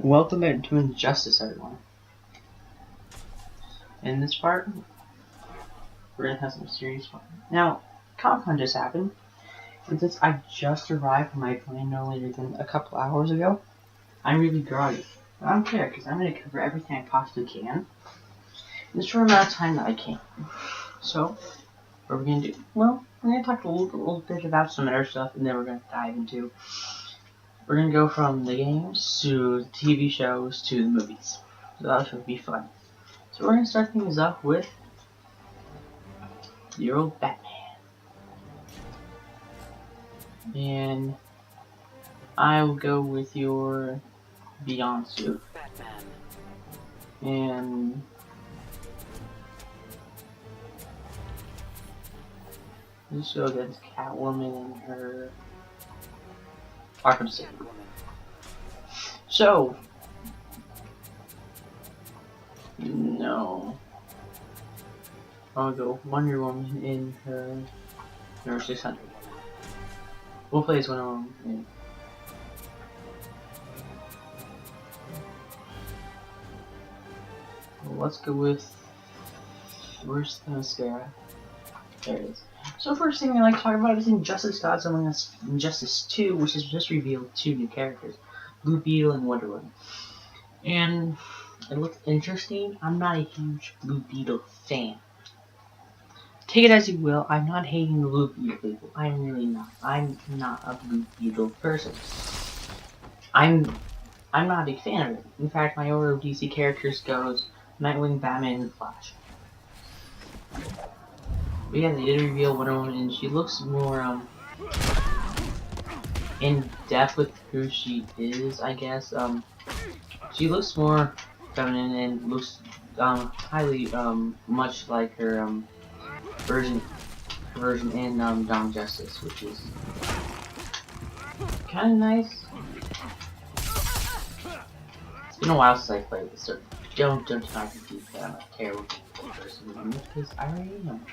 Welcome back to Injustice, everyone. In this part, we're gonna have some serious fun. Now, Comic-Con just happened, and since I just arrived from my plane no later than a couple hours ago, I'm really groggy. But I don't care, because I'm gonna cover everything I possibly can in the short amount of time that I can. So, what are we gonna do? Well, we're gonna talk a little bit about some other stuff, and then we're gonna dive into. We're gonna go from the games to the TV shows to the movies. So that should be fun. So we're gonna start things off with your old Batman. And I will go with your Beyond suit. Batman. And this go against Catwoman and her Arkham City. So no. I'll go Wonder Woman in her number 600. We'll play as Wonder Woman. Let's go with. Where's the mascara? There it is. So first thing I like to talk about is Injustice Gods Among Us Injustice 2, which has just revealed 2 new characters, Blue Beetle and Wonder Woman. And it looks interesting. I'm not a huge Blue Beetle fan. Take it as you will. I'm not hating the Blue Beetle people. I'm really not. I'm not a Blue Beetle person. I'm not a big fan of it. In fact, my order of DC characters goes Nightwing, Batman, and Flash. But yeah, they did reveal Wonder Woman, and she looks more in depth with who she is, I guess. She looks more feminine and looks highly much like her version in Dawn of Justice, which is kind of nice. It's been a while since I played this, so don't try to do that. I'm a terrible person because I already am.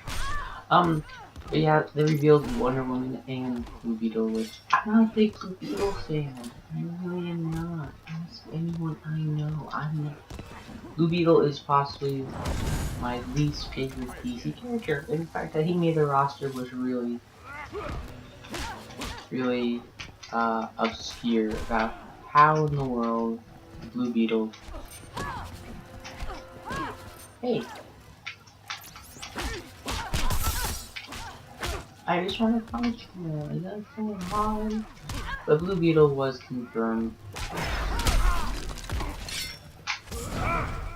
But yeah, they revealed Wonder Woman and Blue Beetle, which I'm not a big Blue Beetle fan. I really am not. Ask anyone I know. I'm not. Blue Beetle is possibly my least favorite DC character. In fact, that he made the roster was really obscure about how in the world Blue Beetle. Hey. I just want to punch you. Is that so hard? The Blue Beetle was confirmed.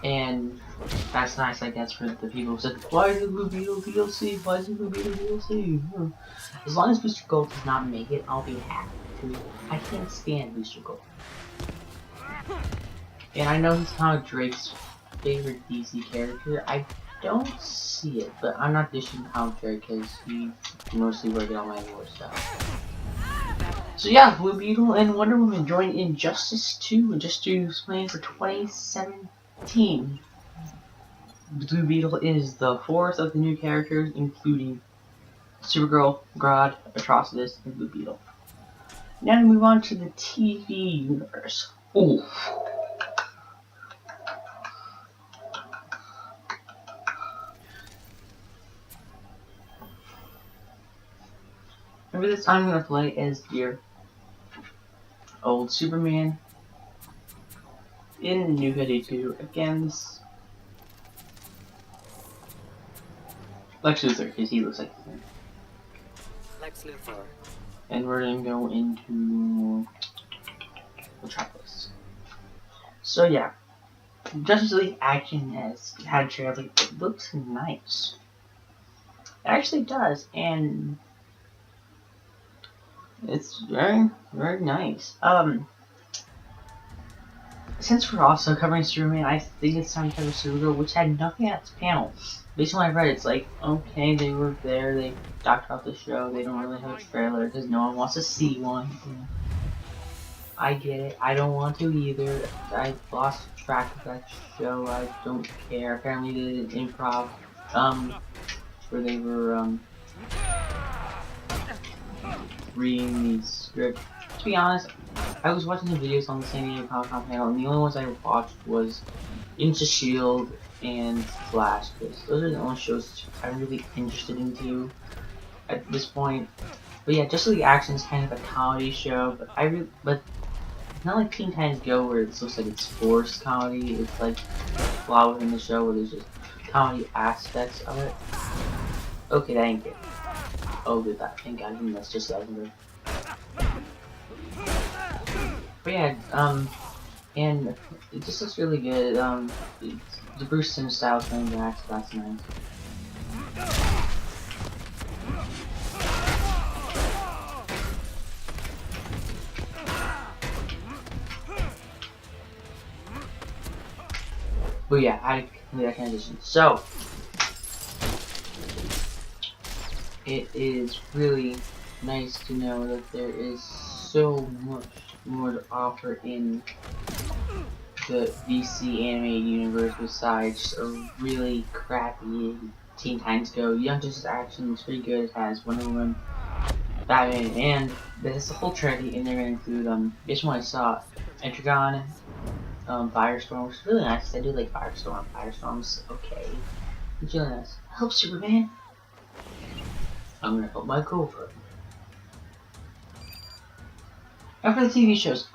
And that's nice, I guess, for the people who said, why is the Blue Beetle DLC? Why is the Blue Beetle DLC? As long as Booster Gold does not make it, I'll be happy. I can't stand Booster Gold. And I know he's kind of Drake's favorite DC character. I don't see it, but I'm not dishing out Drake because he's mostly working on my war stuff. So yeah, Blue Beetle and Wonder Woman joined Injustice 2, and just to explain for 2017. Blue Beetle is the 4th of the new characters, including Supergirl, Grodd, Atrocitus, and Blue Beetle. Now we move on to the TV universe. Ooh. And for this, I'm going to play as your old Superman in the New 52 against Lex Luthor, because he looks like him. Lex Luthor. And we're going to go into Metropolis. So yeah, Justice League Action has had a trailer. It looks nice. It actually does, and it's very, very nice. Since we're also covering Superman, I think it's time to cover Supergirl, which had nothing at its panel. Based on what I read, it's like, okay, they were there, they talked about the show, they don't really have a trailer because no one wants to see one. Yeah. I get it, I don't want to either. I lost track of that show, I don't care. Apparently they did an improv, where they were, reading the script. To be honest, I was watching the videos on the San Diego Comic-Con panel, and the only ones I watched was Into Shield and Flash, because those are the only shows I'm really interested into at this point. But yeah, Justice League Action is kind of a comedy show, but not like Teen Titans Go where it looks like it's forced comedy. It's like a lot within the show where there's just comedy aspects of it. Okay, that ain't good. Oh, good, that thank God, that's just legendary. But yeah, and it just looks really good. The Bruce Sim style coming back, so that's nice. But yeah, I made that transition. So it is really nice to know that there is so much more to offer in the DC animated universe besides a really crappy Teen Titans Go. Young Justice Action looks pretty good. It has Wonder Woman, Batman, and there's a whole trinity, and they're gonna include this one I saw, Entragon, Firestorm, which is really nice. I do like Firestorm. Firestorm's okay. It's really nice. Help Superman. I'm gonna help my girlfriend. And for the TV shows,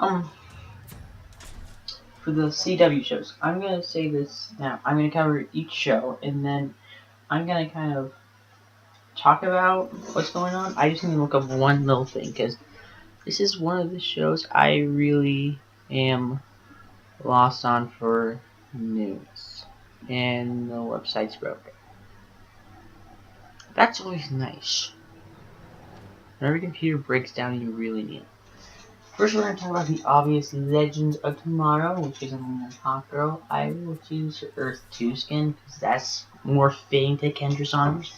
for the CW shows, I'm gonna say this now. I'm gonna cover each show, and then I'm gonna kind of talk about what's going on. I just need to look up one little thing, because this is one of the shows I really am lost on for news. And the website's broken. That's always nice. When every computer breaks down, you really need it. First, we're going to talk about the obvious Legends of Tomorrow, which is a Hawk Girl. I will choose Earth 2 skin, because that's more fitting to Kendra Saunders.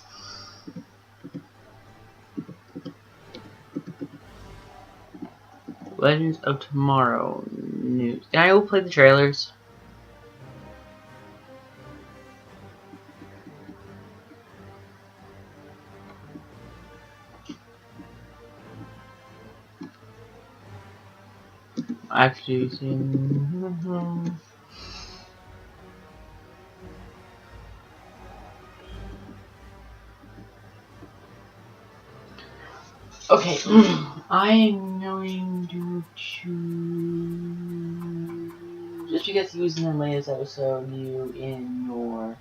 Legends of Tomorrow news. And I will play the trailers. Actually, okay, I'm going to choose, just because he was in the latest episode, you in your,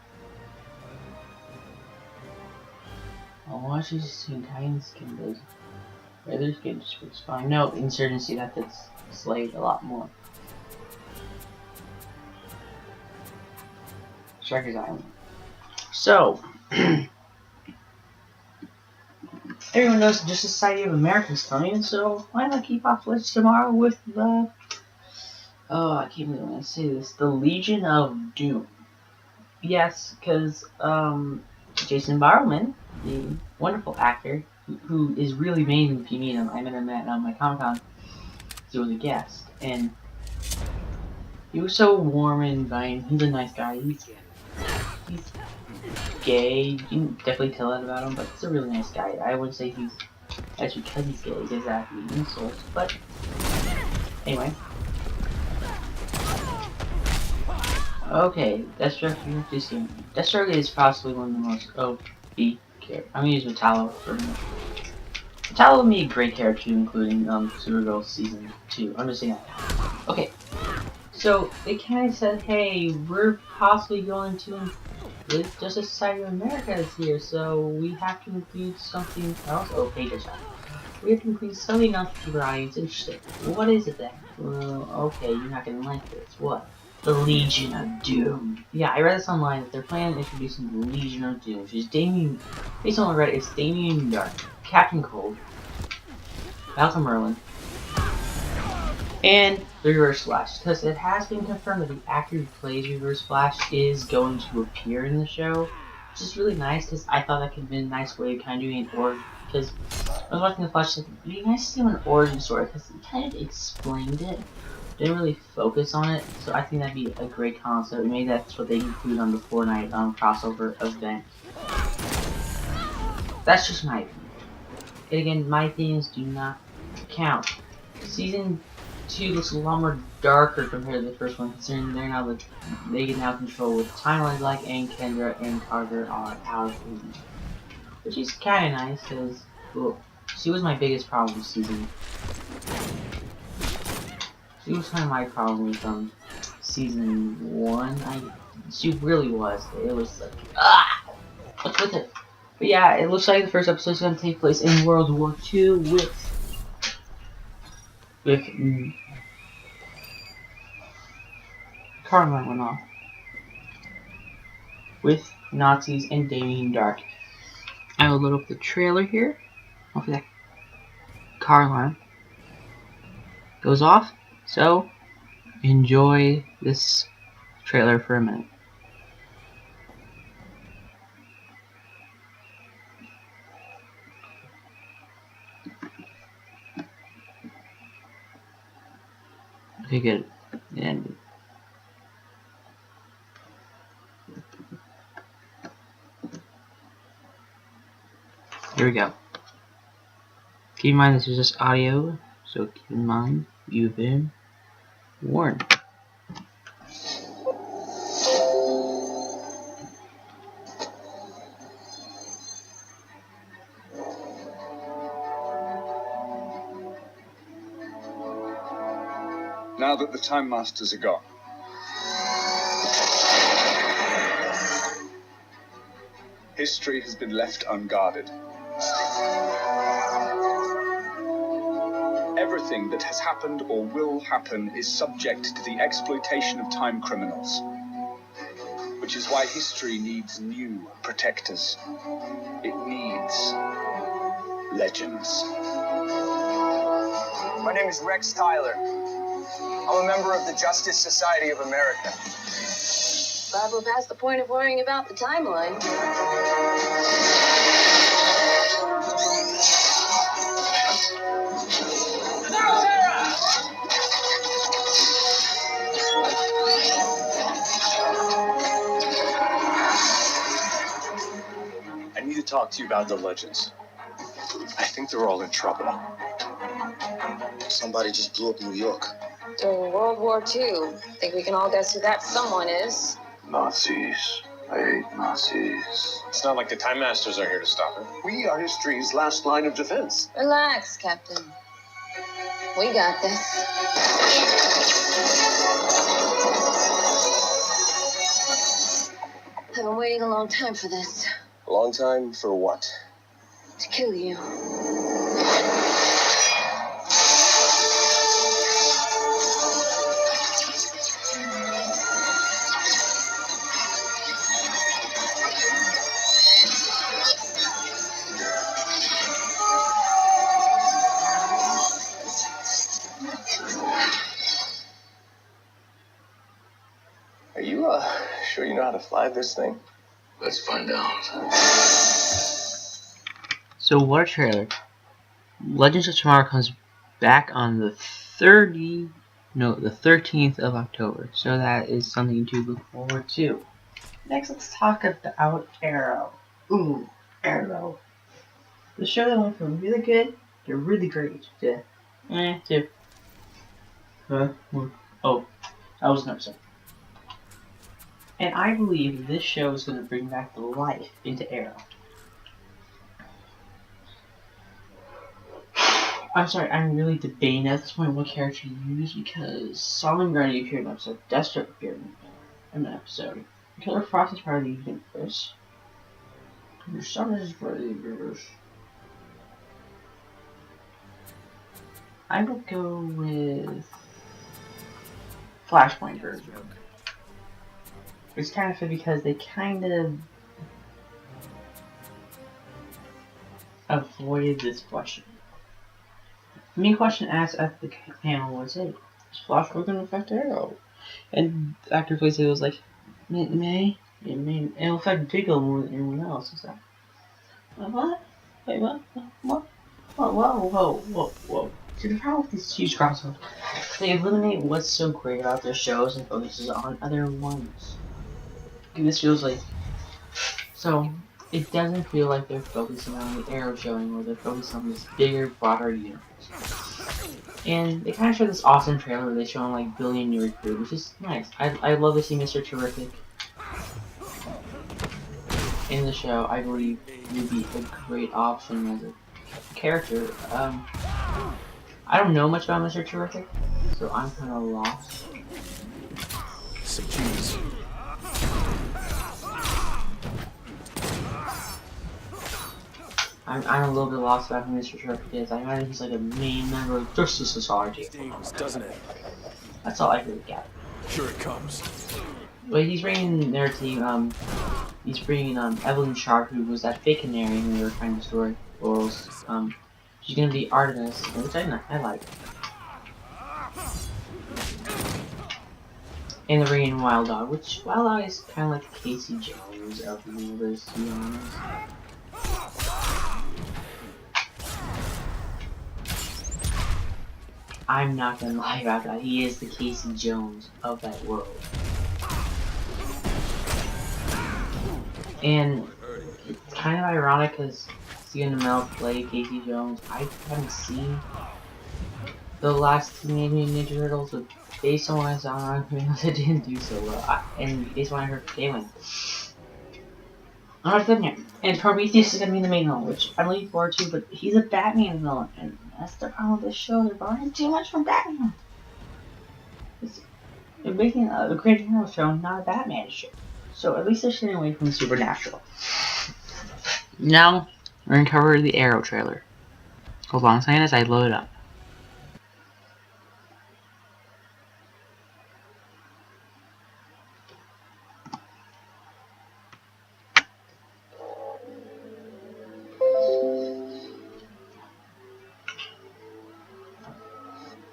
I'll watch this Teen Titans skin does. Regular skin just looks fine. No, Insurgency, that fits Slade a lot more. Strikers Island. So, everyone knows Justice Society of America is coming, so why not keep off Legends tomorrow with the, oh, I can't believe I'm gonna say this, the Legion of Doom. Yes, because, Jason Barrowman, the wonderful actor, who is really amazing if you meet him. I met him at my Comic-Con. He was a guest, and he was so warm and inviting. He's a nice guy. He's gay. You can definitely tell that about him, but he's a really nice guy. I wouldn't say that's because he's gay, because that would be an insult. But anyway. Okay, Deathstroke is possibly one of the most OP characters. I'm gonna use Metallo for him. Metallo would be a great character, including Supergirl Season 2. I'm just saying that. Okay, so they kind of said, hey, we're possibly going to Justice Society of America is here, so we have to include something else. Oh, hey, good shot. We have to include something else to keep our audience interested. What is it then? Well, okay, you're not gonna like this. What? The Legion of Doom. Yeah, I read this online that they're planning on introducing the Legion of Doom, which is Damien. Based on what I read, it's Damien Dark, Captain Cold, Malcolm Merlin, and the Reverse Flash. Because it has been confirmed that the actor who plays Reverse Flash is going to appear in the show, which is really nice. Because I thought that could have been a nice way of kind of doing an origin. Because I was watching the Flash, like, it'd be nice to see an origin story because it kind of explained it. Didn't really focus on it, so I think that'd be a great concept. Maybe that's what they include on the Fortnite crossover event. That's just my opinion. And again, my opinions do not count. Season 2 looks a lot more darker compared to the first one, considering they can now control what timelines like, and Kendra and Carter are out of the league. Which is kinda nice, because, well, she was my biggest problem this season. She was kind of my problem from season 1. She really was. It was like, what's with it? But yeah, it looks like the first episode is going to take place in World War II with Carmine went off. With Nazis and Damien Dark. I will load up the trailer here. Hopefully that car alarm goes off. So, enjoy this trailer for a minute. Okay, good. And here we go. Keep in mind this is just audio, so keep in mind you've been warned. Now that the Time Masters are gone, history has been left unguarded. Everything that has happened or will happen is subject to the exploitation of time criminals, which is why history needs new protectors. It needs legends. My name is Rex Tyler. I'm a member of the Justice Society of America. Glad we're past the point of worrying about the timeline. I need to talk to you about the legends. I think they're all in trouble. Somebody just blew up New York. During World War II, think we can all guess who that someone is. Nazis. I hate Nazis. It's not like the Time Masters are here to stop it. We are history's last line of defense. Relax, Captain. We got this. I've been waiting a long time for this. A long time for what? To kill you. Are you, sure you know how to fly this thing? Let's find out. So what a trailer. Legends of Tomorrow comes back on the 13th of October. So that is something to look forward to. Next, let's talk about Arrow. Ooh, Arrow. The show that went from really good to really great to oh, I was an episode. And I believe this show is going to bring back the life into Arrow. I'm sorry, I'm really debating at this point what character to use because Solomon Grundy appeared in an episode, Deathstroke appeared in an episode, Killer Frost is part of the universe, Your Son is part of the universe. I will go with Flashpoint version. It's kind of fit because they kind of avoided this question. The main question asked at the panel was, hey, is Flashpoint going to affect Arrow? And the actor plays it was like, it may, it'll affect Diggle more than anyone else. Is that, what? Wait, what? Whoa. See, the problem with these huge crossovers, they eliminate what's so great about their shows and focuses on other ones. And this feels like, so it doesn't feel like they're focusing on the Arrow show anymore. They're focusing on this bigger, broader universe. And they kind of show this awesome trailer where they show him like building a new recruit, which is nice. I love to see Mr. Terrific in the show. I believe would be a great option as a character. I don't know much about Mr. Terrific, so I'm kind of lost. Say cheese. I'm a little bit lost about who Mr. Terrific is. I imagine he's like a main member of Justice Society. Stings, doesn't it? That's all I really get. Here it comes. But he's bringing their team. He's bringing Evelyn Sharp, who was that fake canary when we were trying to destroy Laurel's. She's gonna be Artemis, which I like. And they're bringing Wild Dog, which Wild Dog is kind of like the Casey Jones of the universe, to be honest. I'm not gonna lie about that. He is the Casey Jones of that world. And it's kind of ironic because seeing Mel play Casey Jones, I haven't seen the last Teenage Mutant Ninja Turtles, but based on what I saw on videos, it didn't do so well. And based on what I heard failing. I'm not done yet. And Prometheus is gonna be the main villain, which I'm looking forward to, but he's a Batman villain, and that's the problem with this show. They're borrowing too much from Batman. They're making a great hero show, not a Batman show. So at least they're staying away from the supernatural. Now, we're gonna cover the Arrow trailer. Hold on a second as I load it up.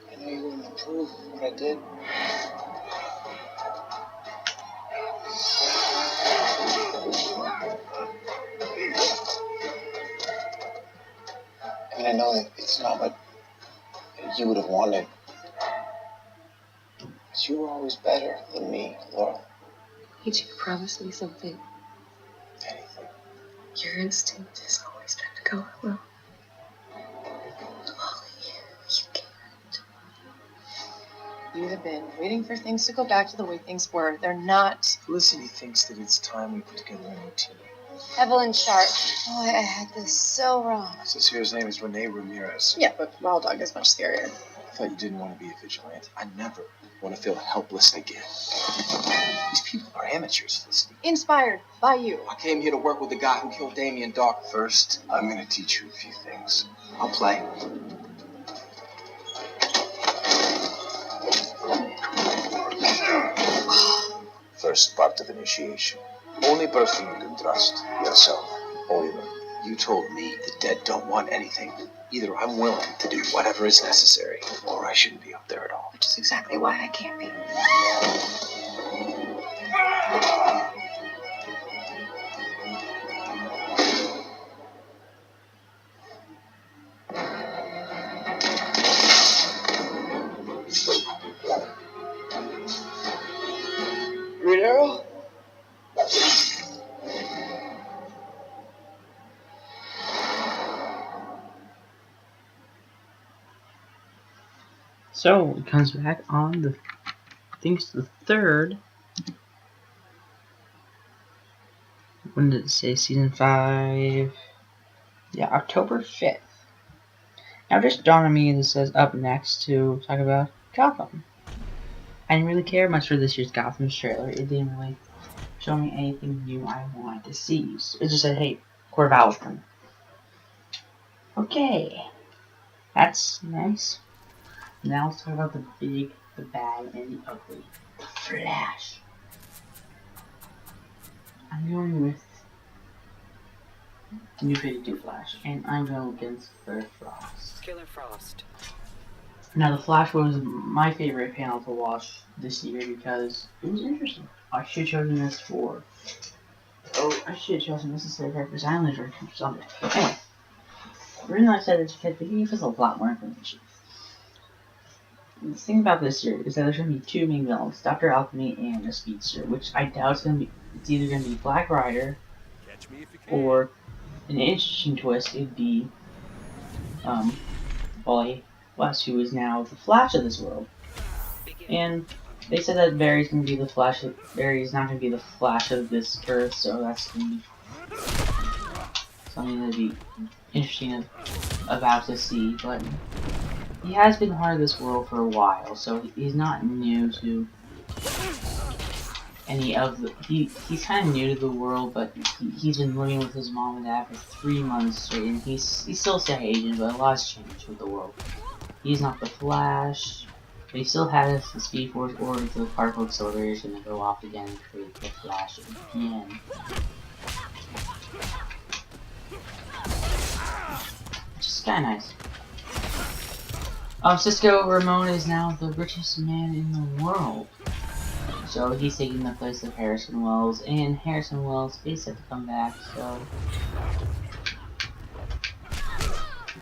I know you wouldn't approve of what I did. I mean, I know that it's not what you would have wanted. But you were always better than me, Laurel. Need you to promise me something. Anything. Your instinct has always been to go alone. Molly, you can't. You have been waiting for things to go back to the way things were. They're not. Felicity thinks that it's time we put together a new team. Evelyn Sharp. Oh, I had this so wrong. Cecile's name is Renee Ramirez. Yeah, but Wild Dog is much scarier. I thought you didn't want to be a vigilante. I never want to feel helpless again. These people are amateurs, Felicity. Inspired by you. I came here to work with the guy who killed Damien Dark. First, I'm going to teach you a few things. I'll play. First part of initiation. Only person you can trust, yourself. Oliver, you told me the dead don't want anything. Either I'm willing to do whatever is necessary, or I shouldn't be up there at all. Which is exactly why I can't be. Green Arrow? So it comes back on the, I think it's the 3rd. When did it say season 5? Yeah, October 5th. Now just dawned on me that it says up next to talk about Gotham. I didn't really care much for this year's Gotham trailer. It didn't really show me anything new I wanted to see. It just said, hey, Court of Owl's coming. Okay. That's nice. Now let's talk about the big, the bad, and the ugly. The Flash. I'm going with the new 52 Flash, and I'm going against Killer Frost. Killer Frost. Now, the Flash was my favorite panel to watch this year because it was interesting. I should have chosen this for. Oh, I should have chosen this instead of Harper's Island or something. But anyway, the reason I said it's because they gave us a lot more information. The thing about this year is that there's going to be 2 main villains, Dr. Alchemy and a Speedster, which I doubt it's going to be. It's either going to be Black Rider, or an interesting twist. It'd be, Wally West, who is now the Flash of this world. And they said that Barry's gonna be the Flash. Barry's not gonna be the Flash of this Earth, so that's gonna be something to be interesting about to see. But he has been part of this world for a while, so he's not new to any of the. He's kind of new to the world, but he's been living with his mom and dad for 3 months straight, and he's still CIA agent, but a lot's changed with the world. He's not the Flash, but he still has the Speed Force or the particle acceleration to go off again and create the Flash again. Which is kinda nice. Cisco Ramon is now the richest man in the world. So he's taking the place of Harrison Wells, and Harrison Wells is set to come back, so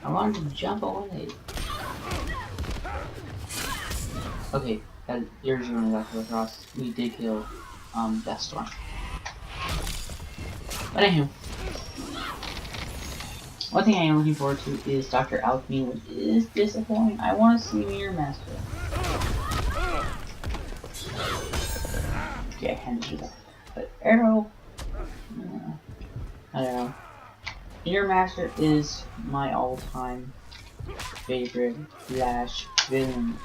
I wanted to jump away. Okay, the original Dr. Lacrosse, we did kill Deathstorm. But anywho, one thing I am looking forward to is Dr. Alchemy, which is disappointing. I want to see Mirror Master. Okay, I can't do that. But Arrow, I don't know. Mirror Master is my all-time favorite Flash villain.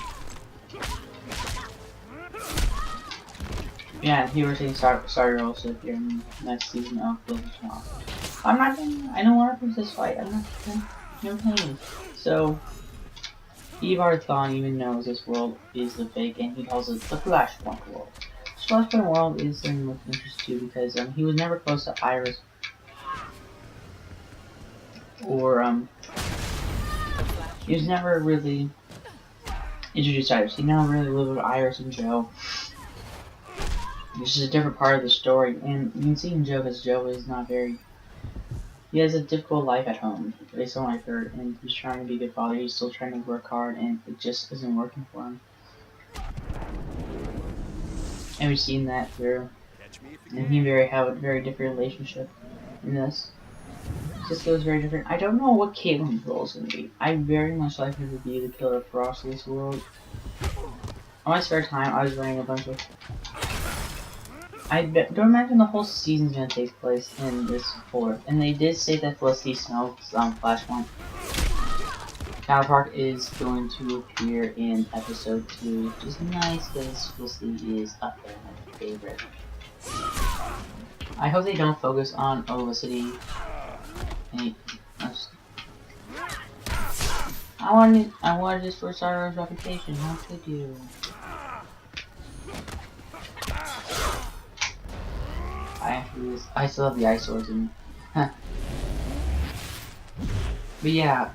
Yeah, he was saying sorry also here in the next season of Blizzard's Now. I'm not gonna, I don't want to lose this fight, I'm not gonna play. So, Evar Thawne even knows this world is the fake, and he calls it the Flashpoint world. This Flashpoint world is something with interest too, because he was never close to Iris, or he was never really introduced to Iris. He never really lived with Iris and Joe. This is a different part of the story, and you can see in Joe because Joe is not very. He has a difficult life at home, based on what I've heard, and he's trying to be a good father. He's still trying to work hard, and it just isn't working for him. And we've seen that through, and he and Barry have a very different relationship in this. Cisco is very different. I don't know what Caitlin's role is going to be. I very much like her to be the Killer Frost of this world. On my spare time, I was writing a bunch of. I don't imagine the whole season's gonna take place in this fourth, and they did say that Felicity Snow's Flashpoint counterpart is going to appear in episode 2, which is nice because Felicity is up there, my favorite. I hope they don't focus on Felicity. I wanted to destroy Star's reputation. How could you? I still have the ice swords in me. But yeah,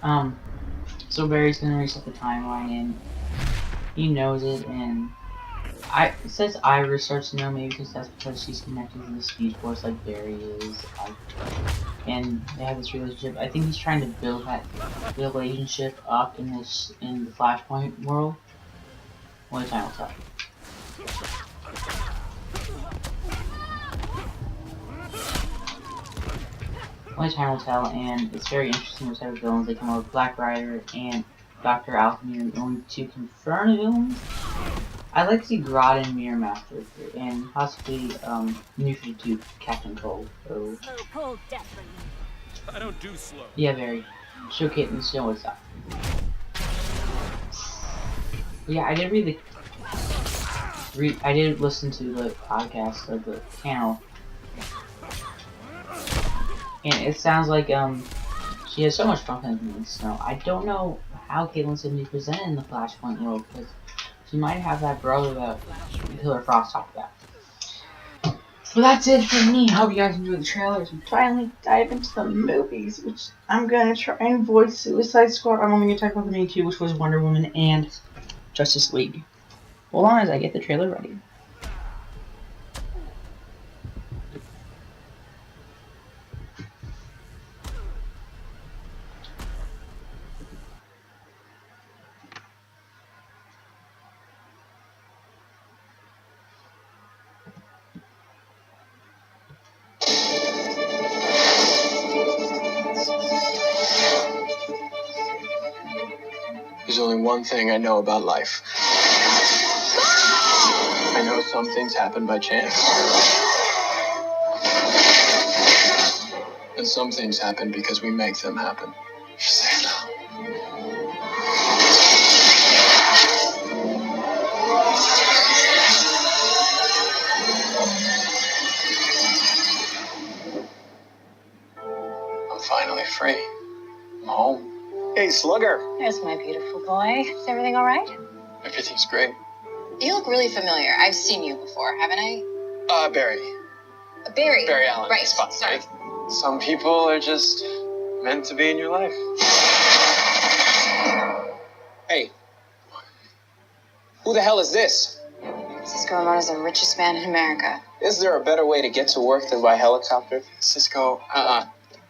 so Barry's gonna reset the timeline, and he knows it, and it says Iris starts to know, maybe because she's connected to the Speed Force like Barry is, and they have this relationship. I think he's trying to build that relationship up in the Flashpoint world. Only time will tell. Only time will tell, and it's very interesting what type of villains they come up with. Black Rider and Dr. Alchemy are the only two confirmed villains. I'd like to see Grodd and Mirror Master and possibly New 52 Captain Cold. So I don't do slow. yeah, very. Show Caitlin Snow what's up. Yeah, I did I did listen to the podcast of the panel. And it sounds like she has so much fun with Snow. I don't know how Caitlin's gonna be presented in the Flashpoint world, because she might have that brother that Killer Frost talked about. Well, that's it for me. Hope you guys enjoyed the trailers. We finally dive into the movies, which I'm gonna try and voice Suicide Squad. I'm only gonna talk about the main two, which was Wonder Woman and Justice League. Hold on as I get the trailer ready. There's only one thing I know about life. I know some things happen by chance. And some things happen because we make them happen. I'm finally free. I'm home. Hey, Slugger. There's my beautiful boy. Is everything all right? Everything's great. You look really familiar. I've seen you before, haven't I? Barry. Barry. Barry Allen. Right. It's fine. Sorry. Some people are just meant to be in your life. Hey. Who the hell is this? Cisco Ramona's the richest man in America. Is there a better way to get to work than by helicopter? Cisco,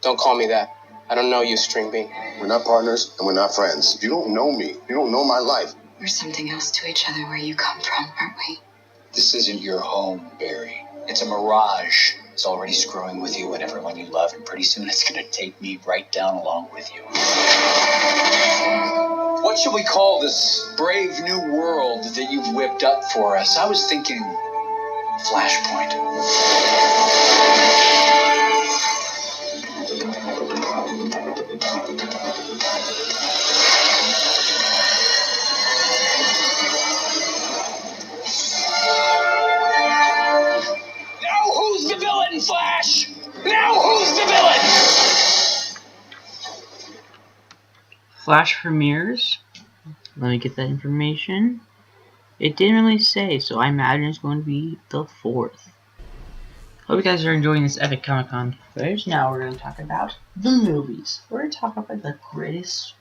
Don't call me that. I don't know you, String Bean. We're not partners and we're not friends. You don't know me. You don't know my life. We're something else to each other where you come from, aren't we? This isn't your home, Barry. It's a mirage. It's already screwing with you and everyone you love, and pretty soon it's gonna take me right down along with you. What should we call this brave new world that you've whipped up for us? I was thinking Flashpoint. Now who's the villain, Flash? Now who's the villain? Flash premieres. Let me get that information. It didn't really say, so I imagine it's going to be the 4th. Hope you guys are enjoying this epic Comic-Con footage. Now we're going to talk about the movies. We're going to talk about the greatest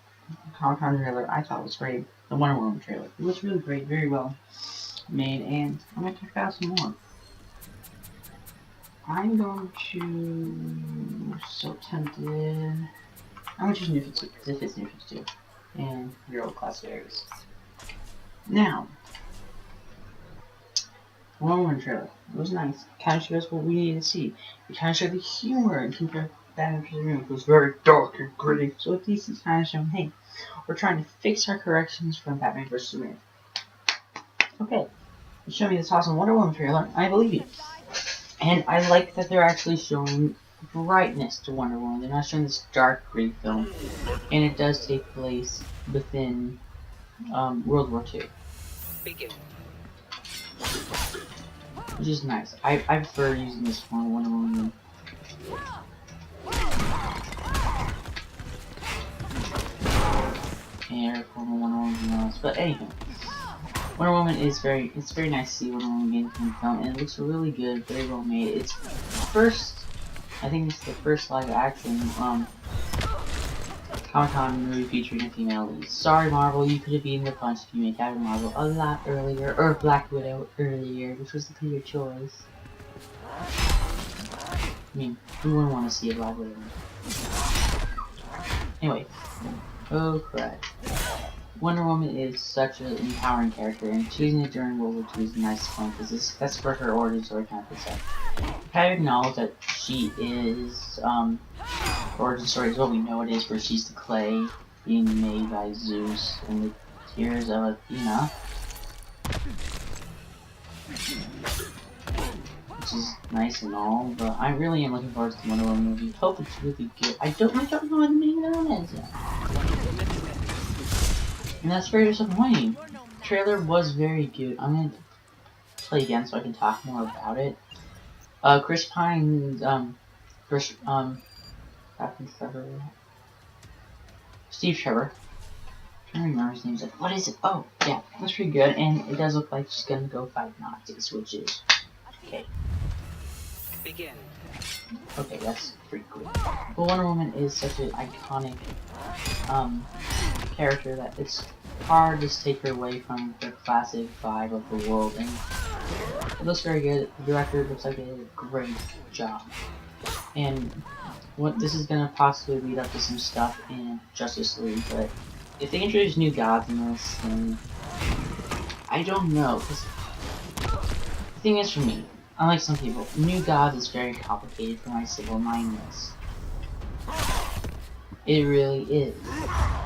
Comic-Con trailer I thought was great. The Wonder Woman trailer. It was really great, very well made, and I'm going to talk about some more. I'm going to... so tempted... I'm going to choose New 52, because it fits New 52, and Hero Class Areas. Now, Wonder Woman trailer. It was nice. It kind of shows what we needed to see. It kind of showed the humor and compared Batman vs. Superman, which was very dark and gritty. So at least it's kind of showing, hey, we're trying to fix our corrections from Batman vs. Superman. Okay, you show me this awesome Wonder Woman trailer, I believe you. And I like that they're actually showing brightness to Wonder Woman. They're not showing this dark, gritty film. And it does take place within World War II. Begin. Which is nice. I prefer using this one Wonder Woman. And Wonder Woman else. But anyway, Wonder Woman is very nice to see Wonder Woman getting from film, and it looks really good, very well made. It's I think it's the first live action Comic-Con movie featuring a female lead. Sorry Marvel, you could have beaten the punch if you made Captain Marvel a lot earlier, or Black Widow earlier, which was the clear choice. I mean, who wouldn't want to see a Black Widow? Anyway, oh crap. Wonder Woman is such an empowering character, and choosing it during World War II is a nice point, because that's where her origin story kind of fits up. I acknowledge that she is, origin story is what we know it is, where she's the clay being made by Zeus and the tears of Athena. Which is nice and all, but I really am looking forward to the Wonder Woman movie. Hope it's really good. I don't know what the meaning of it is yet. And that's very disappointing. The trailer was very good. I'm gonna play again so I can talk more about it. Chris Pine's, Steve Trevor. I don't remember his name. Like, what is it? Oh, yeah, that's pretty good. And it does look like she's gonna go fight Nazis, which is okay. Begin. Okay, that's pretty cool. But Wonder Woman is such an iconic character that it's hard to take her away from the classic vibe of the world, and it looks very good. The director looks like they did a great job. And what this is gonna possibly lead up to some stuff in Justice League, but if they introduce new gods in this, then I don't know. Cause the thing is, for me, unlike some people, new gods is very complicated for my simple mindedness. It really is.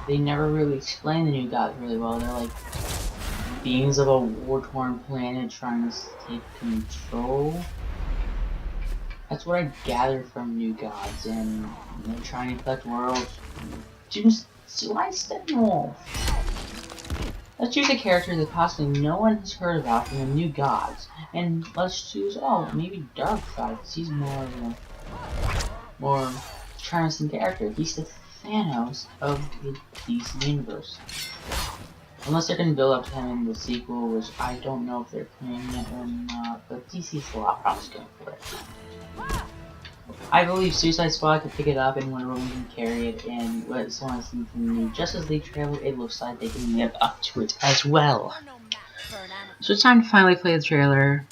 They never really explain the new gods really well. They're like beings of a war-torn planet trying to take control. That's what I gathered from New Gods, and they're trying to collect worlds. Why Steppenwolf? Let's choose a character that possibly no one has heard about from the New Gods, and let's choose, maybe Darkseid, because he's more of a more promising character. He's the Thanos of the DC universe. Unless they're going to build up to him in the sequel, which I don't know if they're planning it or not, but DC's a lot probably going for it. I believe Suicide Squad could pick it up and Wonder Woman can carry it, and what someone has seen from the new Justice League trailer, it looks like they can live up to it as well. So it's time to finally play the trailer.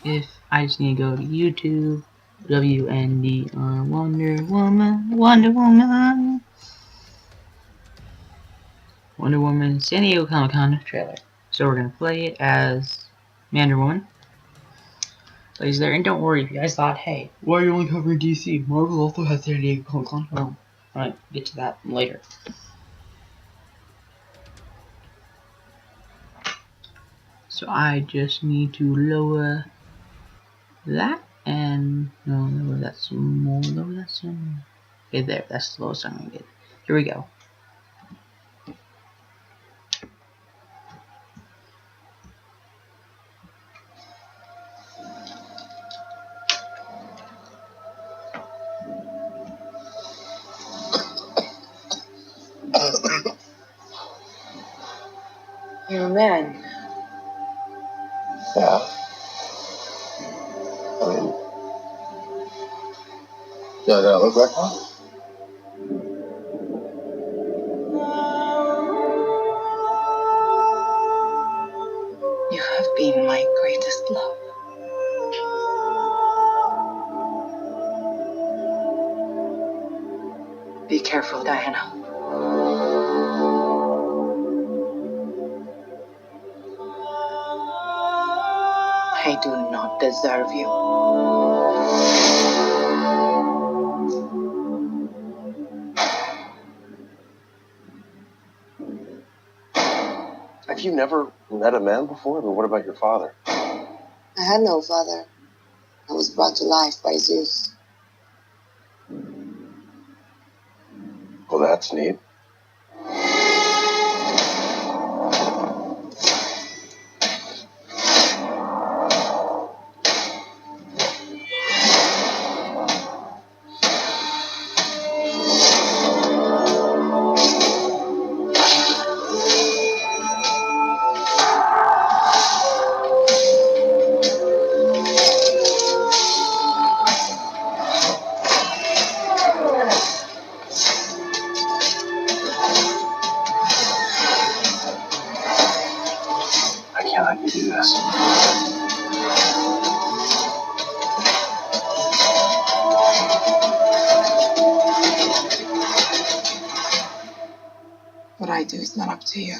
If I just need to go to YouTube, WNDR Wonder Woman, Wonder Woman, Wonder Woman San Diego Comic-Con trailer. So we're gonna play it as Wonder Woman. Plays there, and don't worry if you guys thought, hey, why are you only covering DC? Marvel also has San Diego Comic-Con. Oh, alright, get to that later. So I just need to lower that and lower that some more, lower that some more. Okay, there, that's the lowest I'm gonna get. Here we go. You're a man. Yeah. I mean, yeah, that look like one. You have been my greatest love. Be careful, Diana. I do not deserve you. Have you never met a man before? I mean, what about your father? I had no father. I was brought to life by Zeus. Well, that's neat. I can't let you do this. What I do is not up to you.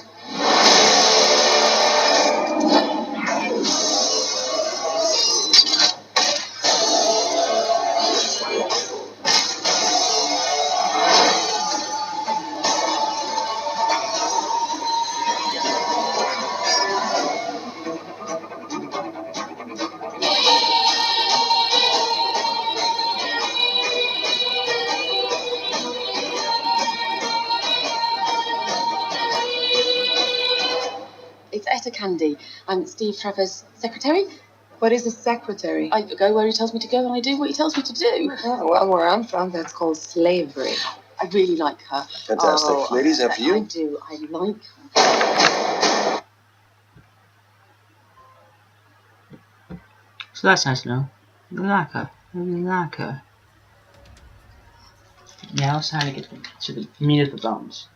It's Etta Candy. I'm Steve Trevor's secretary. What is a secretary? I go where he tells me to go and I do what he tells me to do. Oh, well, where I'm from, that's called slavery. I really like her. Fantastic. Oh, Ladies, after you. I do. I like her. So that's nice to know. You like her. You like her. Now it's time to get to the meat of the bones.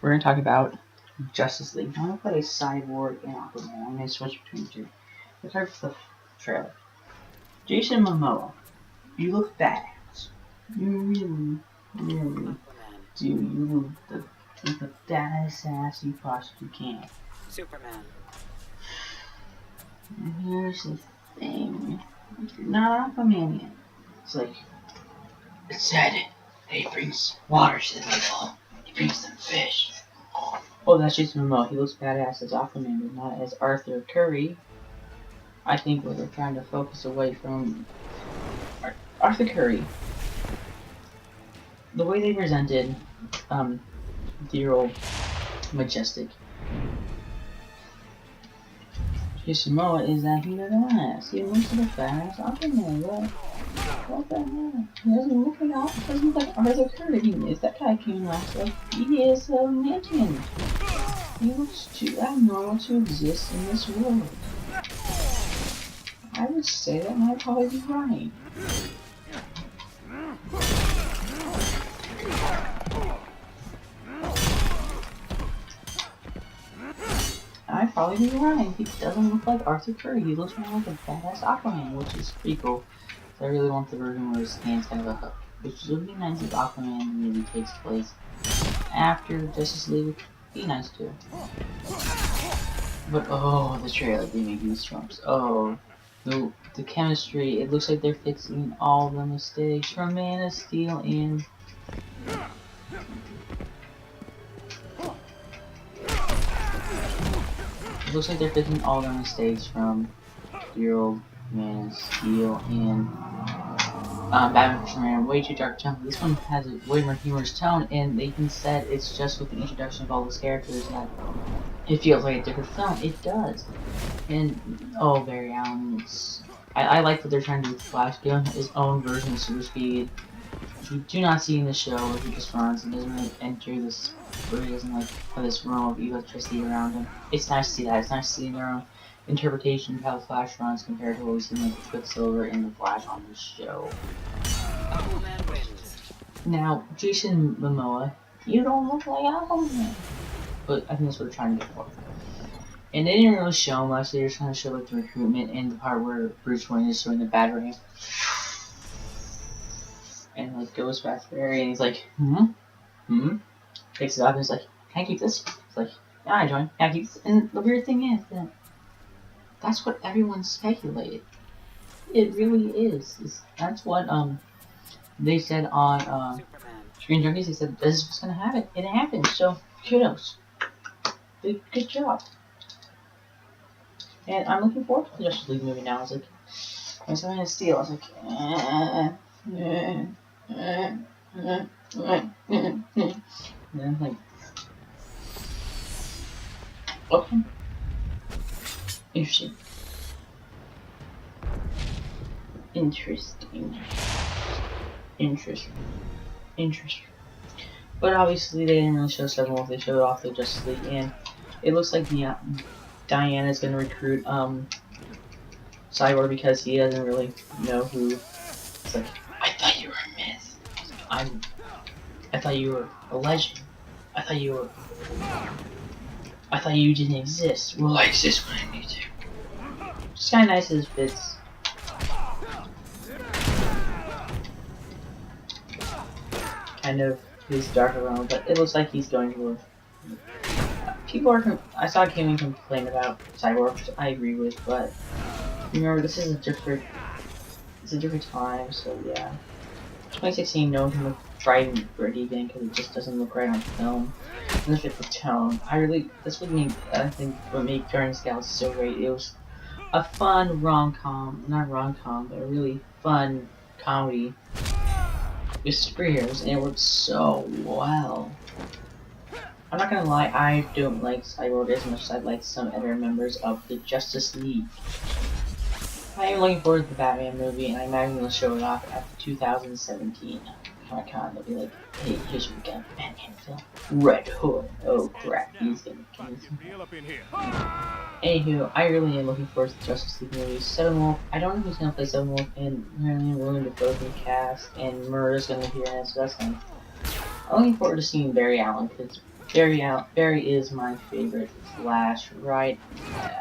We're going to talk about Justice League. I'm going to play Cyborg and Aquaman. I'm going to switch between the two. Let's start with the trailer. Jason Momoa, you look badass. You really, really do. You look the baddest ass you possibly can. Superman. And here's the thing. If you're not Aquaman yet, it's like, It said he brings water to the people. He brings them fish. Oh, that's Jason Momoa. He looks badass as Aquaman, but not as Arthur Curry. I think what they're trying to focus away from Arthur Curry. The way they presented dear old Majestic Jason Momoa is that he doesn't ask. He looks like a badass Aquaman. What the hell? He doesn't look like Arthur Curry. If that guy came last, like he is a mannequin. He looks too abnormal to exist in this world. I would say that might probably be right. I'd probably be right. He doesn't look like Arthur Curry. He looks more like a badass Aquaman, which is pretty cool. So I really want the version where his hand's kind of a hook. Which would be nice if Aquaman maybe takes place after Justice League. Would be nice too. But oh, the trailer they make me strumps. Oh, the chemistry. It looks like they're fixing all the mistakes from Man of Steel and it looks like they're fixing all the mistakes from dear old Man of Steel and Batman vs Superman. Way too dark tone. This one has a way more humorous tone, and they even said it's just with the introduction of all those characters that it feels like a different film. It does. And oh, Barry Allen. I like what they're trying to do with Flash, giving his own version of super speed. You do not see in the show where he just runs and doesn't really enter this, where he doesn't like have this room of electricity around him. It's nice to see that. It's nice to see their own interpretation of how the Flash runs compared to what we see like the Quicksilver and the Flash on the show. Now, Jason Momoa, you don't look like Aquaman. But I think that's what they're trying to do for. And they didn't really show much. They were trying to show like the recruitment and the part where Bruce Wayne is showing the Batarang. And like goes past Barry and he's like, picks it up and he's like, can I keep this? He's like, yeah, I join. Can I keep this? And the weird thing is that that's what everyone speculated. It really is. That's what they said on Screen Junkies. They said this is what's gonna happen, and it happened. So kudos. Good job. And I'm looking forward to the Justice League movie now. I was like, when something to steal, I was like, and then like, okay, interesting. But obviously they didn't really show Steppenwolf. They showed off the Justice League, and it looks like Diana's gonna recruit Cyborg because he doesn't really know who. It's like, I thought you were a myth. I thought you were a legend. I thought you didn't exist. Well, I exist when I need to. It's kind of nice as fits. Kind of his darker realm, but it looks like he's going to. People are. I saw Gaming complain about Cyborg, which I agree with, but remember this is a different. It's a different time, so yeah. 2016, no one can look bright and gritty again because it just doesn't look right on film. It doesn't fit the tone. That's what made. I think what made Guardians of the Galaxy so great. It was a fun rom-com, not rom-com, but a really fun comedy with superheroes, and it works so well. I'm not gonna lie, I don't like Cyborg as much as I like some other members of the Justice League. I am looking forward to the Batman movie, and I'm not even gonna show it off after 2017. Comic-Con, they'll be like, hey, here's what we got, Batman film. Red Hood. Oh crap, he's gonna kill me. Anywho, I really am looking forward to the Justice League movie. Steppenwolf, I don't know who's gonna play Steppenwolf, and really willing to both the cast, and Murray's gonna be in it, so that's nice. I'm looking forward to seeing Barry Allen, because Barry is my favorite Flash, right?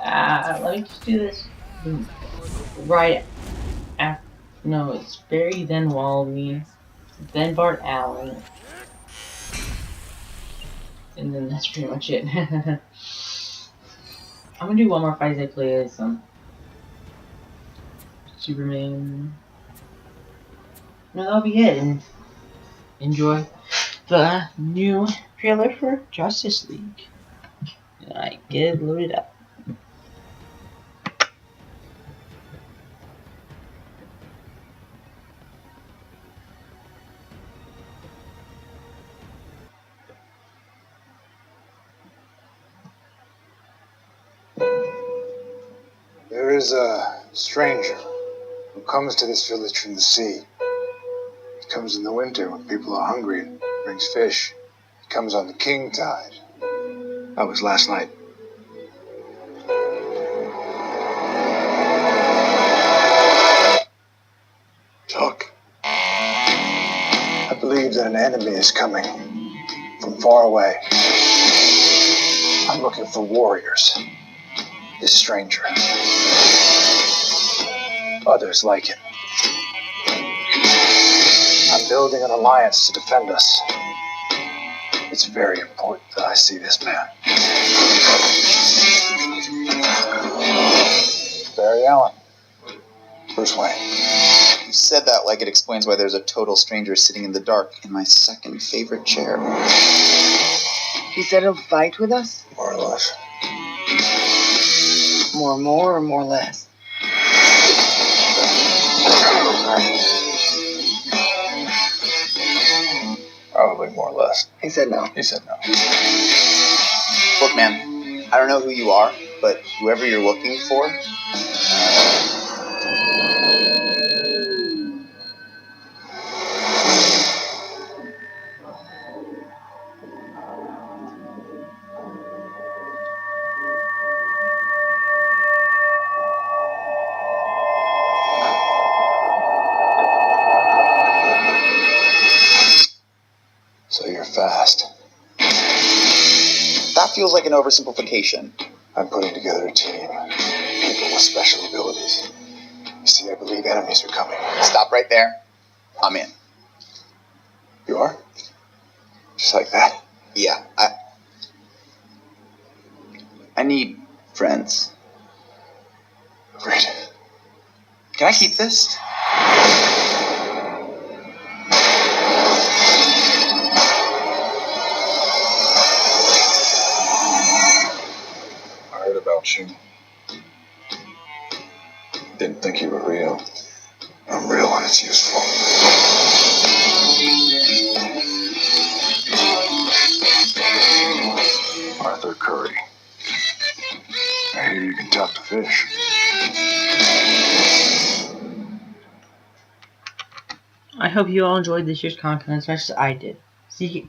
Let me just do this. Right after, no, it's Barry, then Wally, then Bart Allen, and then that's pretty much it. I'm gonna do one more fight as I play as Superman. No, that'll be it. And enjoy the new trailer for Justice League. I get it loaded up. There is a stranger who comes to this village from the sea. He comes in the winter when people are hungry and brings fish. He comes on the king tide. That was last night. Talk. I believe that an enemy is coming from far away. I'm looking for warriors. This stranger. Others like him. I'm building an alliance to defend us. It's very important that I see this man. Barry Allen. Bruce Wayne. You said that like it explains why there's a total stranger sitting in the dark in my second favorite chair. He said he'll fight with us? More or less. More or more less? Probably more or less. He said no. He said no. Look, man, I don't know who you are, but whoever you're looking for, So you're fast. that feels like an oversimplification. I'm putting together a team. People with special abilities. You see, I believe enemies are coming. Stop right there. I'm in. You are? Just like that? Yeah, I need friends. Great. Can I keep this? I heard about you. Didn't think you were real. I'm real when it's useful. Arthur Curry. I hear you can talk to fish. I hope you all enjoyed this year's content as much as I did. See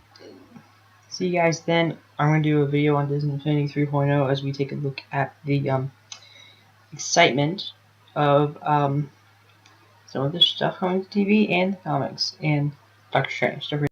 you guys then. I'm going to do a video on Disney Infinity 3.0 as we take a look at the excitement of some of the stuff coming to TV and the comics and Doctor Strange.